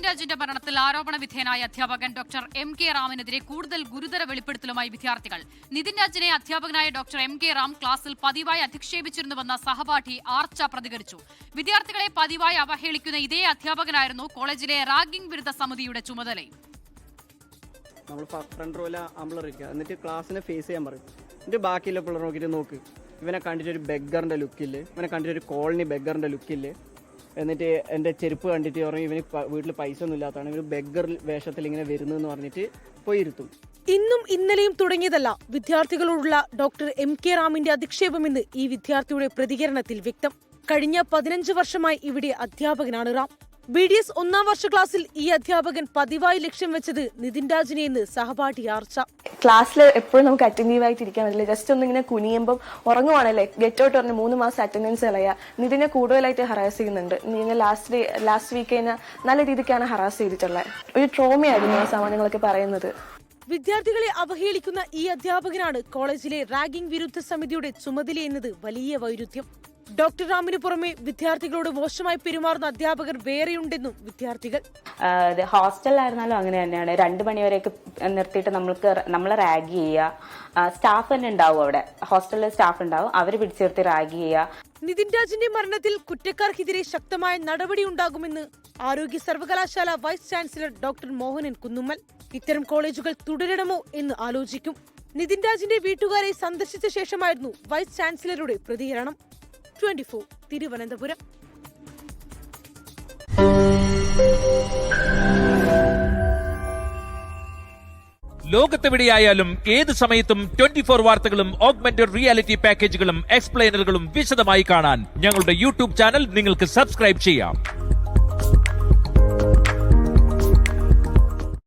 രാജിന്റെ മരണത്തിൽ ആരോപണ വിധേയനായ അധ്യാപകൻ ഡോക്ടർ എം.കെ. റാമിനെതിരെ കൂടുതൽ ഗുരുതര വെളിപ്പെടുത്തലുമായി വിദ്യാർത്ഥികൾ. നിതിൻ രാജിനെ അധ്യാപകനായ ഡോക്ടർ എം.കെ. റാം ക്ലാസിൽ പതിവായി അധിക്ഷേപിച്ചിരുന്നുവെന്ന സഹപാഠി ആർച്ച പ്രതികരിച്ചു. വിദ്യാർത്ഥികളെ പതിവായി അവഹേളിക്കുന്ന ഇതേ അധ്യാപകനായിരുന്നു കോളേജിലെ റാഗിംഗ് വിരുദ്ധ സമിതിയുടെ ചുമതലയും. നമ്മൾ ഫ്രണ്ട് റോല അമ്പളറിക്കുക, എന്നിട്ട് ക്ലാസ്സിനെ ഫേസ് ചെയ്യാൻ പറയും. എന്നിട്ട് ബാക്കിയുള്ള പിള്ളേർ നോക്കിയിട്ട് നോക്ക്, ഇവനെ കണ്ടിട്ടൊരു ബെഗറിൻ്റെ ലുക്കില്ലേ, ഇവനെ കണ്ടിട്ടൊരു കോളനി ബെഗറിൻ്റെ ലുക്കില്ലേ. എന്നിട്ട് എൻ്റെ ചെരുപ്പ് കണ്ടിട്ട് പറഞ്ഞു ഇവന് വീട്ടിൽ പൈസ ഒന്നും ഇല്ലാത്തതാണ്, ഇവന് ബെഗർ വേഷത്തിൽ ഇങ്ങനെ വരുന്നതെന്ന് പറഞ്ഞിട്ട് പോയിരുത്തും. ഇന്നും ഇന്നലെയും തുടങ്ങിയതല്ല വിദ്യാർത്ഥികളോടുള്ള ഡോക്ടർ എം.കെ. റാമിന്റെ അധിക്ഷേപമെന്ന് ഈ വിദ്യാർത്ഥിയുടെ പ്രതികരണത്തിൽ വ്യക്തം. കഴിഞ്ഞ 15 വർഷമായി ഇവിടെ അധ്യാപകനാണ് റാം. BDS 1ാം വർഷ ക്ലാസ്സിൽ ഈ അധ്യാപകൻ പതിവായി ലക്ഷ്യം വെച്ചത് നിതിൻ രാജിനെ എന്ന് സഹപാഠി ആർച്ച. ക്ലാസ്സിൽ എപ്പോഴും നമുക്ക് അറ്റൻഡീവ് ആയിട്ട് ഇരിക്കാൻ പറ്റില്ല. ജസ്റ്റ് ഒന്നിങ്ങനെ കുനിയുമ്പം ഉറങ്ങുവാണല്ലേ, ഗെറ്റ് ഔട്ട് പറഞ്ഞ് 3 മാസം അറ്റൻഡൻസ് കളയുക. നിതിനെ കൂടുതലായിട്ട് ഹറാസ് ചെയ്യുന്നുണ്ട്. നിതിനെ ലാസ്റ്റ് വീക്ക് കഴിഞ്ഞാൽ നല്ല രീതിക്കാണ് ഹറാസ് ചെയ്തിട്ടുള്ളത്. ഒരു ട്രോമയായിരുന്നു ആ സാമാന്യങ്ങളൊക്കെ പറയുന്നത്. വിദ്യാർത്ഥികളെ അവഹേളിക്കുന്ന ഈ അധ്യാപകനാണ് കോളേജിലെ റാഗിംഗ് വിരുദ്ധ സമിതിയുടെ ചുമതലയെന്നത് വലിയ വൈരുദ്ധ്യം. ഡോക്ടർ റാമിന് പുറമെ വിദ്യാർത്ഥികളോട് മോശമായി പെരുമാറുന്ന അധ്യാപകർ വേറെയുണ്ടെന്നും വിദ്യാർത്ഥികൾ. ഹോസ്റ്റലിലായിരുന്നാലും അങ്ങനെ തന്നെയാണ്. 2 മണിവരെയൊക്കെ നിർത്തിയിട്ട് നമ്മളെ റാഗ് ചെയ്യുക. സ്റ്റാഫ് തന്നെ ഉണ്ടാവും, അവിടെ ഹോസ്റ്റലിലെ സ്റ്റാഫ് ഉണ്ടാവും, അവർ പിടിച്ചു നിർത്തി റാഗ് ചെയ്യുക. നിതിൻ രാജിന്റെ മരണത്തിൽ കുറ്റക്കാർക്കെതിരെ ശക്തമായ നടപടി ഉണ്ടാകുമെന്ന് ആരോഗ്യ സർവകലാശാല vice chancellor doctor Mohanan Kunnummal. ഇത്തരം കോളേജുകൾ തുടരണമോ എന്ന് ആലോചിക്കും. നിതിൻ രാജിന്റെ വീട്ടുകാരെ സന്ദർശിച്ച ശേഷമായിരുന്നു വൈസ് ചാൻസലറുടെ പ്രതികരണം. 24 തിരുവനന്തപുരം. ലോകത്തെവിടെയായാലും ഏത് സമയത്തും 24 വാർത്തകളും ഓഗ്മെന്റഡ് റിയാലിറ്റി പാക്കേജുകളും എക്സ്പ്ലെയിനറുകളും വിശദമായി കാണാൻ ഞങ്ങളുടെ യൂട്യൂബ് ചാനൽ നിങ്ങൾക്ക് സബ്സ്ക്രൈബ് ചെയ്യാം.